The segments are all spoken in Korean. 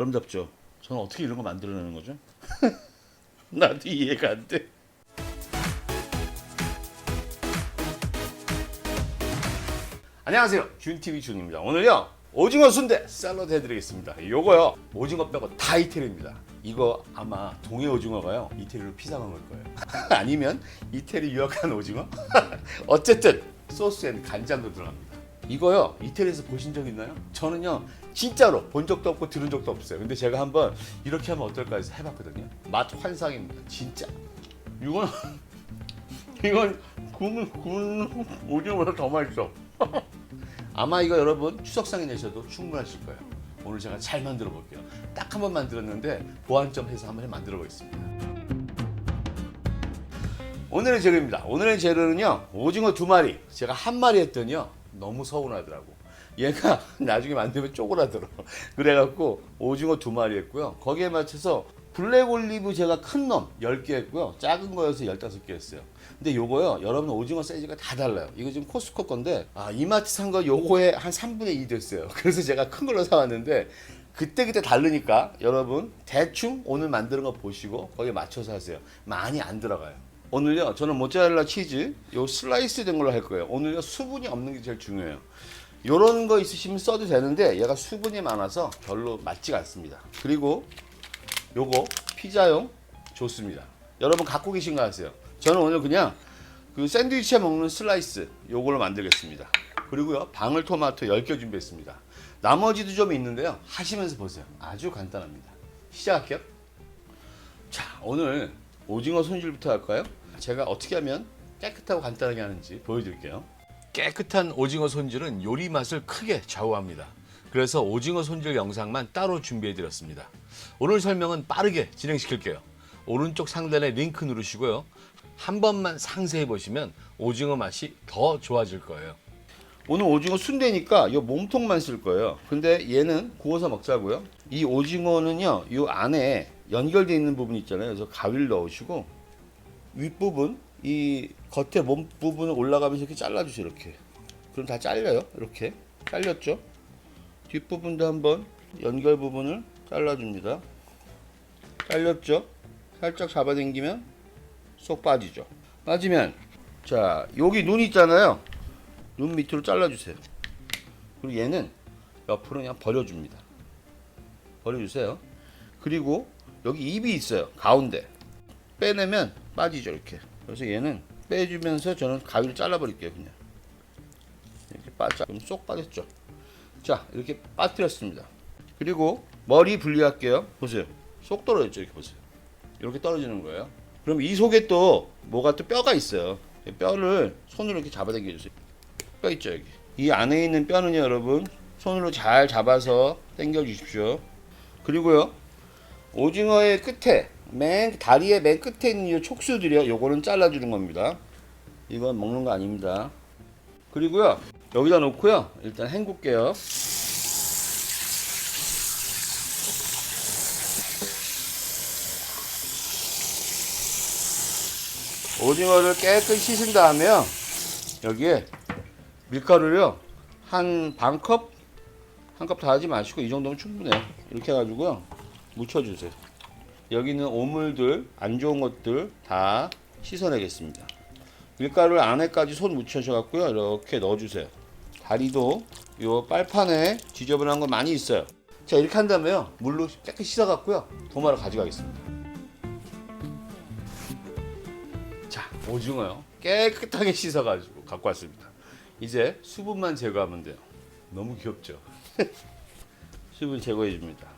아름답죠. 저는 어떻게 이런 거 만들어내는 거죠? 나도 이해가 안 돼. 안녕하세요, 준TV 준입니다. 오늘요 오징어 순대 샐러드 해드리겠습니다. 요거요 오징어 빼고 다 이태리입니다. 이거 아마 동해 오징어가요 이태리로 피자 먹을 거예요. 아니면 이태리 유학한 오징어? 어쨌든 소스에는 간장도 들어갑니다. 이거요 이태리에서 보신 적 있나요? 저는요 진짜로 본 적도 없고 들은 적도 없어요. 근데 제가 한번 이렇게 하면 어떨까 해서 해봤거든요. 맛 환상입니다. 진짜. 이건 구운 오징어보다 더 맛있어. 아마 이거 여러분 추석상에 내셔도 충분하실 거예요. 오늘 제가 잘 만들어 볼게요. 딱 한 번 만들었는데 보완점 해서 한번 만들어 보겠습니다. 오늘의 재료입니다. 오늘의 재료는요 오징어 2마리. 제가 1마리 했더니요 너무 서운하더라고. 얘가 나중에 만들면 쪼그라들어. 그래갖고 오징어 2마리 했고요. 거기에 맞춰서 블랙 올리브 제가 큰 놈 10개 했고요. 작은 거여서 15개 했어요. 근데 요거요 여러분 오징어 사이즈가 다 달라요. 이거 지금 코스코 건데 이마트 산 거 요거에 한 3분의 2 됐어요. 그래서 제가 큰 걸로 사왔는데 그때그때 다르니까 여러분 대충 오늘 만드는 거 보시고 거기에 맞춰서 하세요. 많이 안 들어가요. 오늘요 저는 모짜렐라 치즈 요 슬라이스 된 걸로 할 거예요. 오늘요 수분이 없는 게 제일 중요해요. 요런 거 있으시면 써도 되는데 얘가 수분이 많아서 별로 맞지가 않습니다. 그리고 요거 피자용 좋습니다. 여러분 갖고 계신 거 아세요? 저는 오늘 그냥 그 샌드위치에 먹는 슬라이스 요걸로 만들겠습니다. 그리고요 방울토마토 10개 준비했습니다. 나머지도 좀 있는데요 하시면서 보세요. 아주 간단합니다. 시작할게요. 자 오늘 오징어 손질부터 할까요? 제가 어떻게 하면 깨끗하고 간단하게 하는지 보여드릴게요. 깨끗한 오징어 손질은 요리 맛을 크게 좌우합니다. 그래서 오징어 손질 영상만 따로 준비해드렸습니다. 오늘 설명은 빠르게 진행시킬게요. 오른쪽 상단에 링크 누르시고요. 한 번만 상세히 보시면 오징어 맛이 더 좋아질 거예요. 오늘 오징어 순대니까 이 몸통만 쓸 거예요. 근데 얘는 구워서 먹자고요. 이 오징어는요 이 안에 연결되어 있는 부분 있잖아요. 그래서 가위를 넣으시고 윗부분 이 겉에 몸 부분을 올라가면서 이렇게 잘라주세요. 이렇게. 그럼 다 잘려요. 이렇게 잘렸죠. 뒷부분도 한번 연결 부분을 잘라줍니다. 잘렸죠. 살짝 잡아당기면 쏙 빠지죠. 빠지면 자 여기 눈 있잖아요. 눈 밑으로 잘라주세요. 그리고 얘는 옆으로 그냥 버려줍니다. 버려주세요. 그리고 여기 입이 있어요. 가운데 빼내면 빠지죠. 이렇게. 그래서 얘는 빼주면서 저는 가위를 잘라버릴게요. 그냥 이렇게 빠져. 그럼 쏙 빠졌죠. 자 이렇게 빠뜨렸습니다. 그리고 머리 분리할게요. 보세요. 쏙 떨어졌죠. 이렇게 보세요. 이렇게 떨어지는 거예요. 그럼 이 속에 또 뭐가 또 뼈가 있어요. 뼈를 손으로 이렇게 잡아당겨 주세요. 뼈 있죠 여기. 이 안에 있는 뼈는요 여러분 손으로 잘 잡아서 당겨 주십시오. 그리고요 오징어의 끝에 다리의 맨 끝에 있는 이 촉수들이요 요거는 잘라주는 겁니다. 이건 먹는 거 아닙니다. 그리고요 여기다 놓고요 일단 헹굴게요. 오징어를 깨끗이 씻은 다음에요 여기에 밀가루를요 한 반컵 한 컵 다 하지 마시고 이 정도면 충분해요. 이렇게 해가지고요 묻혀주세요. 여기 있는 오물들 안 좋은 것들 다 씻어내겠습니다. 밀가루를 안에까지 손 묻혀셔갖고요 이렇게 넣어주세요. 다리도 요 빨판에 지저분한 거 많이 있어요. 자 이렇게 한 다음에요 물로 깨끗이 씻어갖고요 도마로 가져가겠습니다. 자 오징어요 깨끗하게 씻어가지고 갖고 왔습니다. 이제 수분만 제거하면 돼요. 너무 귀엽죠? 수분 제거해 줍니다.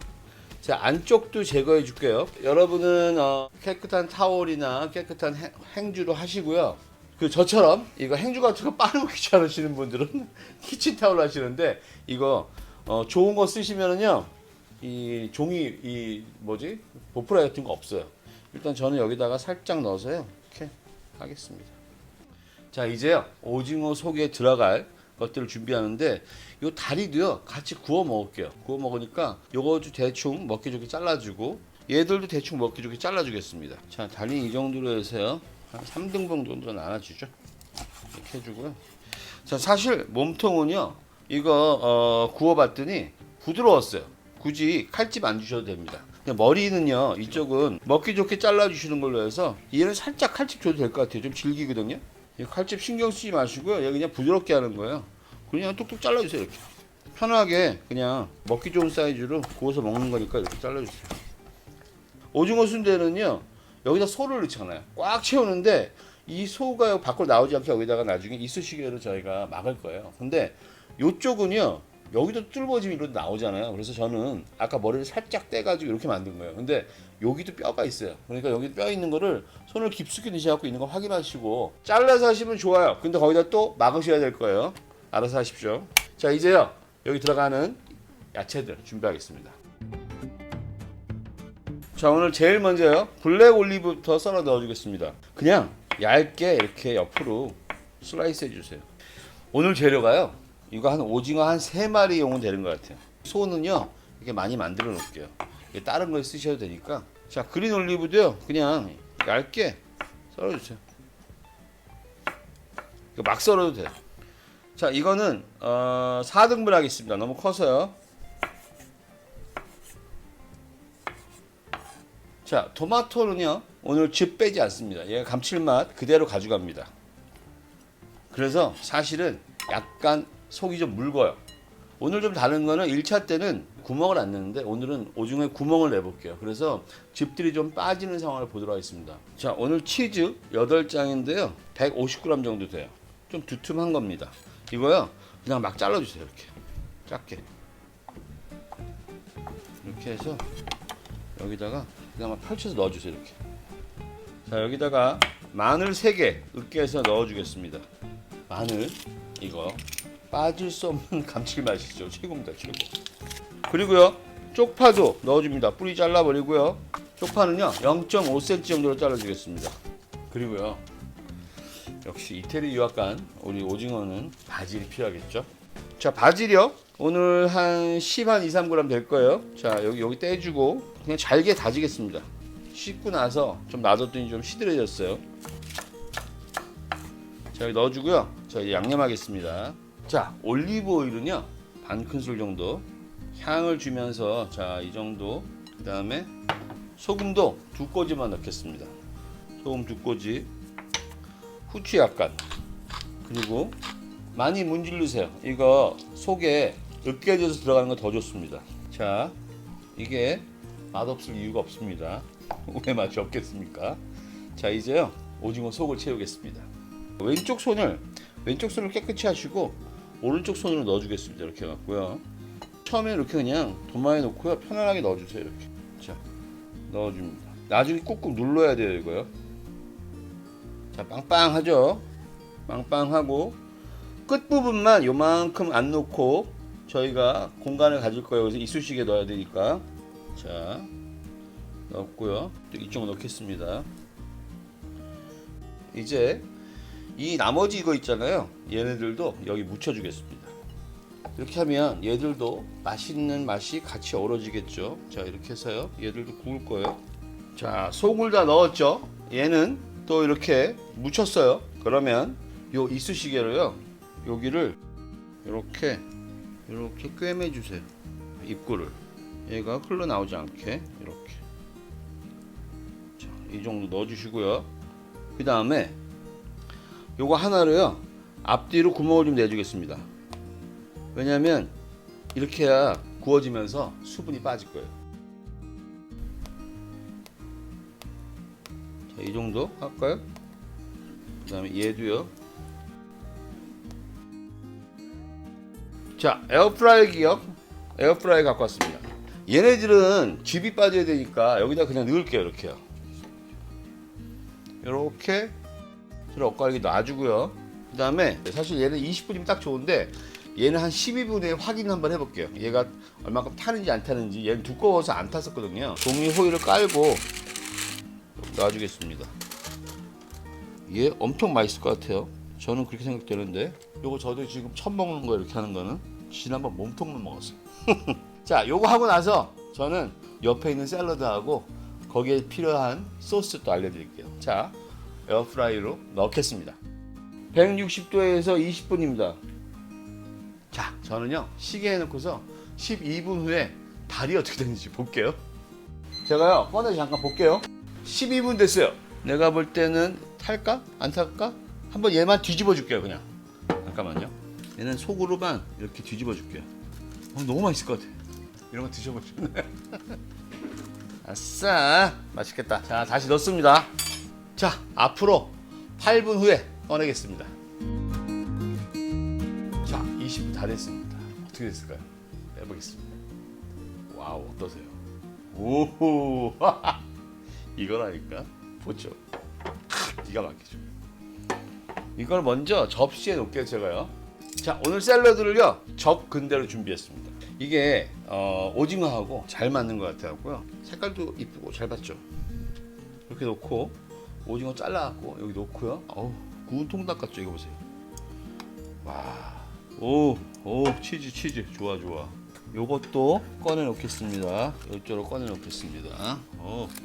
자 안쪽도 제거해 줄게요. 여러분은 깨끗한 타올이나 깨끗한 행주로 하시고요. 그 저처럼 이거 행주 같은 거 빠르고 귀찮으시는 분들은 키친타올 하시는데 이거 좋은 거 쓰시면은요 이 종이 이 뭐지 보풀라이 같은 거 없어요. 일단 저는 여기다가 살짝 넣어서요 이렇게 하겠습니다. 자 이제요 오징어 속에 들어갈 것들을 준비하는데 요 다리도요 같이 구워 먹을게요. 구워 먹으니까 요거도 대충 먹기 좋게 잘라주고 얘들도 대충 먹기 좋게 잘라주겠습니다. 자 다리 이 정도로 해서요 한 3등분 정도 나눠주죠. 이렇게 해주고요. 자 사실 몸통은요 이거 구워봤더니 부드러웠어요. 굳이 칼집 안 주셔도 됩니다. 그냥 머리는요, 이쪽은 먹기 좋게 잘라주시는 걸로 해서 얘는 살짝 칼집 줘도 될 것 같아요. 좀 질기거든요. 칼집 신경 쓰지 마시고요. 얘 그냥 부드럽게 하는 거예요. 그냥 뚝뚝 잘라주세요. 이렇게 편하게 그냥 먹기 좋은 사이즈로 구워서 먹는 거니까 이렇게 잘라주세요. 오징어 순대는요, 여기다 소를 넣잖아요. 꽉 채우는데 이 소가 밖으로 나오지 않게 여기다가 나중에 이쑤시개로 저희가 막을 거예요. 근데 요쪽은요, 여기도 뚫어지면 이렇게 나오잖아요. 그래서 저는 아까 머리를 살짝 떼가지고 이렇게 만든 거예요. 근데 여기도 뼈가 있어요. 그러니까 여기 뼈 있는 거를 손을 깊숙이 넣으셔서 있는 거 확인하시고 잘라서 하시면 좋아요. 근데 거기다 또 막으셔야 될 거예요. 알아서 하십시오. 자, 이제요, 여기 들어가는 야채들 준비하겠습니다. 자, 오늘 제일 먼저요, 블랙 올리브부터 썰어 넣어주겠습니다. 그냥 얇게 이렇게 옆으로 슬라이스 해주세요. 오늘 재료가요, 이거 한 오징어 한 3마리 용은 되는 것 같아요. 소는요, 이렇게 많이 만들어 놓을게요. 다른 걸 쓰셔도 되니까. 자, 그린 올리브도요, 그냥 얇게 썰어주세요. 이거 막 썰어도 돼요. 자, 이거는 4등분 하겠습니다. 너무 커서요. 자, 토마토는요, 오늘 즙 빼지 않습니다. 얘가 감칠맛 그대로 가져갑니다. 그래서 사실은 약간 속이 좀 묽어요. 오늘 좀 다른 거는 1차 때는 구멍을 안 내는데 오늘은 오징어에 구멍을 내볼게요. 그래서 즙들이 좀 빠지는 상황을 보도록 하겠습니다. 자, 오늘 치즈 8장인데요 150g 정도 돼요. 좀 두툼한 겁니다. 이거요, 그냥 막 잘라주세요. 이렇게 작게 이렇게 해서 여기다가 그냥 막 펼쳐서 넣어주세요. 이렇게. 자, 여기다가 마늘 3개 으깨서 넣어주겠습니다. 마늘, 이거 빠질 수 없는 감칠맛이죠. 최고입니다, 최고. 그리고요, 쪽파도 넣어줍니다. 뿌리 잘라버리고요. 쪽파는요 0.5cm 정도로 잘라주겠습니다. 그리고요, 역시 이태리 유학간 우리 오징어는 바질이 필요하겠죠. 자, 바질이요, 오늘 한 2, 3g 될 거예요. 자, 여기 떼주고 그냥 잘게 다지겠습니다. 씻고 나서 좀 놔뒀더니 좀 시들해졌어요. 자, 여기 넣어주고요. 자, 이제 양념하겠습니다. 자, 올리브 오일은요 반 큰술 정도 향을 주면서, 자, 이 정도. 그 다음에 소금도 2꼬집만 넣겠습니다. 소금 2꼬집, 후추 약간, 그리고 많이 문지르세요. 이거 속에 으깨져서 들어가는 거 더 좋습니다. 자, 이게 맛없을 이유가 없습니다. 왜 맛이 없겠습니까? 자, 이제요, 오징어 속을 채우겠습니다. 왼쪽 손을 깨끗이 하시고 오른쪽 손으로 넣어주겠습니다. 이렇게 해갖고요. 처음에 이렇게 그냥 도마에 놓고요, 편안하게 넣어주세요. 이렇게. 자, 넣어줍니다. 나중에 꾹꾹 눌러야 돼요, 이거요. 자, 빵빵하죠? 빵빵하고 끝부분만 요만큼 안 놓고 저희가 공간을 가질 거예요. 그래서 이쑤시개 넣어야 되니까. 자, 넣었고요. 또 이쪽 넣겠습니다. 이제 이 나머지 이거 있잖아요, 얘네들도 여기 묻혀주겠습니다. 이렇게 하면 얘들도 맛있는 맛이 같이 어우러지겠죠. 자, 이렇게 해서요, 얘들도 구울 거예요. 자, 속을 다 넣었죠. 얘는 또 이렇게 묻혔어요. 그러면 요 이쑤시개로요, 여기를 이렇게 꿰매 주세요. 입구를, 얘가 흘러나오지 않게 이렇게. 자, 이 정도 넣어주시고요. 그 다음에 요거 하나로요, 앞뒤로 구멍을 좀 내주겠습니다. 왜냐면 이렇게 해야 구워지면서 수분이 빠질 거예요. 자, 이 정도 할까요? 그 다음에 얘도요. 자, 에어프라이기요. 에어프라이 갖고 왔습니다. 얘네들은 즙이 빠져야 되니까 여기다 그냥 넣을게요. 이렇게요. 이렇게 엇갈리게 놔주고요. 그 다음에 사실 얘는 20분이면 딱 좋은데 얘는 한 12분에 확인 한번 해볼게요. 얘가 얼마큼 타는지 안 타는지. 얘는 두꺼워서 안 탔었거든요. 종이 호일을 깔고 놔주겠습니다. 얘 엄청 맛있을 것 같아요. 저는 그렇게 생각되는데. 요거 저도 지금 처음 먹는 거, 이렇게 하는 거는. 지난번 몸통만 먹었어요. 자, 요거 하고 나서 저는 옆에 있는 샐러드하고 거기에 필요한 소스 또 알려드릴게요. 자, 에어프라이로 넣겠습니다. 160도에서 20분입니다. 자, 저는요, 시계에 놓고서 12분 후에 달이 어떻게 되는지 볼게요. 제가요 꺼내서 잠깐 볼게요. 12분 됐어요. 내가 볼 때는 탈까? 안 탈까? 한번 얘만 뒤집어 줄게요. 그냥 잠깐만요. 얘는 속으로만 이렇게 뒤집어 줄게요. 너무 맛있을 것 같아. 이런 거 드셔보시면 아싸 맛있겠다. 자 다시 넣습니다. 자 앞으로 8분 후에 꺼내겠습니다. 자 20분 다 됐습니다. 어떻게 됐을까요? 해보겠습니다. 와우 어떠세요? 오호 이거라니까 보죠. 기가 막히죠. 이걸 먼저 접시에 놓을게요 제가요. 자 오늘 샐러드를요 접 근대로 준비했습니다. 이게 오징어하고 잘 맞는 것 같아요. 색깔도 이쁘고 잘 봤죠. 이렇게 놓고 오징어 잘라갖고 여기 놓고요. 어우 구운 통닭 같죠. 이거 보세요. 와, 오 치즈 좋아. 요것도 꺼내 놓겠습니다. 이쪽으로 꺼내 놓겠습니다.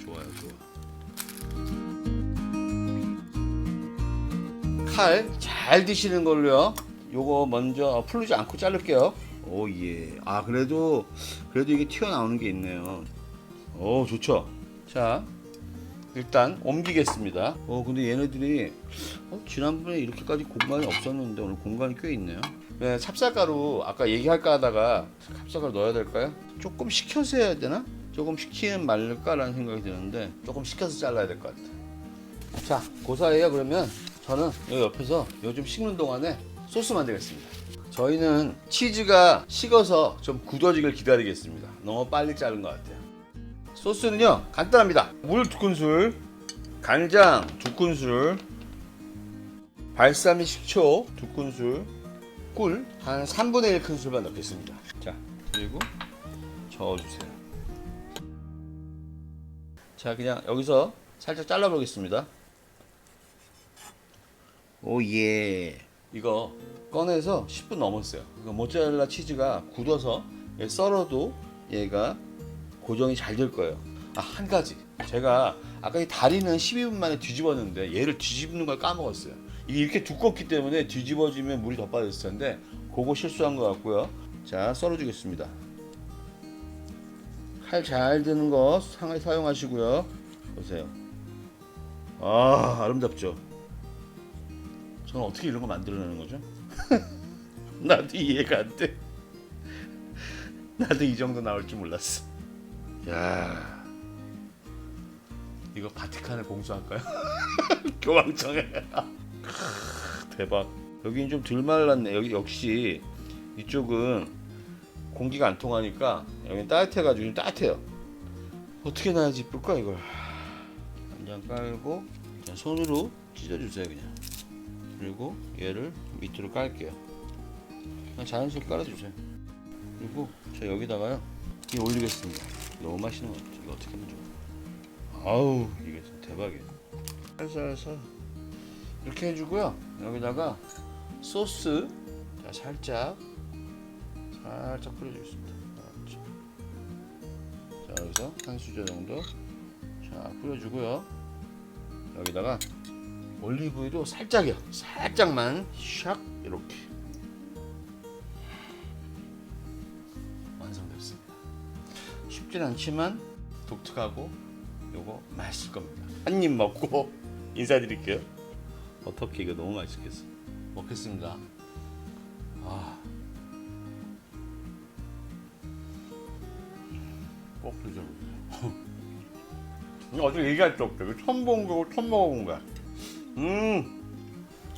좋아요. 칼 잘 드시는 걸로요. 요거 먼저 풀리지 않고 자를게요. 오 예. 아 그래도 이게 튀어나오는 게 있네요. 오 좋죠. 자 일단 옮기겠습니다. 근데 얘네들이 지난번에 이렇게까지 공간이 없었는데 오늘 공간이 꽤 있네요. 네, 찹쌀가루 아까 얘기할까 하다가 찹쌀가루 넣어야 될까요? 조금 식혀서 해야 되나? 조금 식히면 말릴까라는 생각이 드는데 조금 식혀서 잘라야 될 것 같아요. 자 그 사이에 그러면 저는 여기 옆에서 요즘 식는 동안에 소스 만들겠습니다. 저희는 치즈가 식어서 좀 굳어지길 기다리겠습니다. 너무 빨리 자른 것 같아요. 소스는요 간단합니다. 물 2큰술, 간장 2큰술, 발사믹 식초 2큰술, 꿀 한 3분의 1큰술만 넣겠습니다. 자 그리고 저어주세요. 자 그냥 여기서 살짝 잘라 보겠습니다. 오예. 이거 꺼내서 10분 넘었어요. 이거 모짜렐라 치즈가 굳어서 썰어도 얘가 고정이 잘 될 거예요. 한 가지 제가 아까 이 다리는 12분 만에 뒤집었는데 얘를 뒤집는 걸 까먹었어요. 이게 이렇게 두껍기 때문에 뒤집어지면 물이 더 빠졌을 텐데 그거 실수한 것 같고요. 자 썰어주겠습니다. 칼 잘 드는 거 상하게 사용하시고요. 보세요. 아름답죠. 저는 어떻게 이런 거 만들어내는 거죠? 나도 이해가 안 돼. 나도 이 정도 나올 줄 몰랐어. 야, 이거 바티칸에 공수할까요? 교황청에. 대박. 여기는 좀 덜 말랐네. 여기 역시 이쪽은 공기가 안 통하니까 여기 따뜻해가지고 좀 따뜻해요. 어떻게 놔야지 이쁠까 이걸. 한장 깔고 그냥 손으로 찢어주세요 그냥. 그리고 얘를 밑으로 깔게요. 그냥 자연스럽게 깔아주세요. 그리고 저 여기다가요 이 올리겠습니다. 너무 맛있는 것 같아요. 이거 어떻게 하면 좋아. 아우 이게 진짜 대박이에요. 살살살 이렇게 해주고요. 여기다가 소스 자 살짝 뿌려주겠습니다. 자 여기서 한 수저 정도 자 뿌려주고요. 여기다가 올리브유도 살짝이요. 살짝만 샥 이렇게 완성됐습니다. 쉽진 않지만 독특하고 요거 맛있을 겁니다. 한 입 먹고 인사드릴게요. 어떻게 이거 너무 맛있겠어. 먹겠습니다. 꼭 드셔보세요. 이거 어떻게 얘기할 수 없죠. 이거 처음 본 거고 처음 먹어본 거야.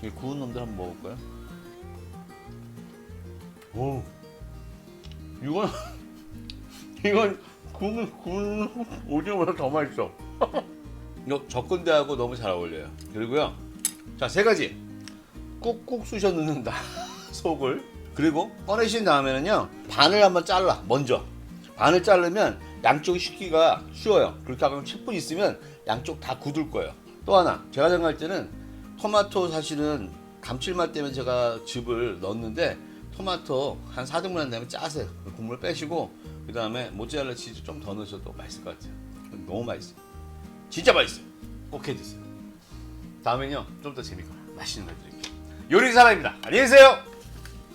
이 구운 놈들 한번 먹을까요? 오, 이건 구운 오징어보다 더 맛있어. 이거 접근대하고 너무 잘 어울려요. 그리고요, 자 3가지 꾹꾹 쑤셔 넣는다. 속을. 그리고 꺼내신 다음에는요 반을 한번 잘라. 먼저 반을 자르면 양쪽이 식기가 쉬워요. 그렇게 하면 10분 있으면 양쪽 다 굳을 거예요. 또 하나 제가 생각할 때는 토마토 사실은 감칠맛 때문에 제가 즙을 넣었는데 토마토 한 4등분 되면 짜세요. 국물 빼시고 그 다음에 모짜렐라 치즈 좀 더 넣으셔도 맛있을 것 같아요. 너무 맛있어요. 진짜 맛있어요. 꼭 해드세요. 다음엔요 좀 더 재밌고 맛있는 거 드릴게요. 요리사람입니다. 안녕히 계세요.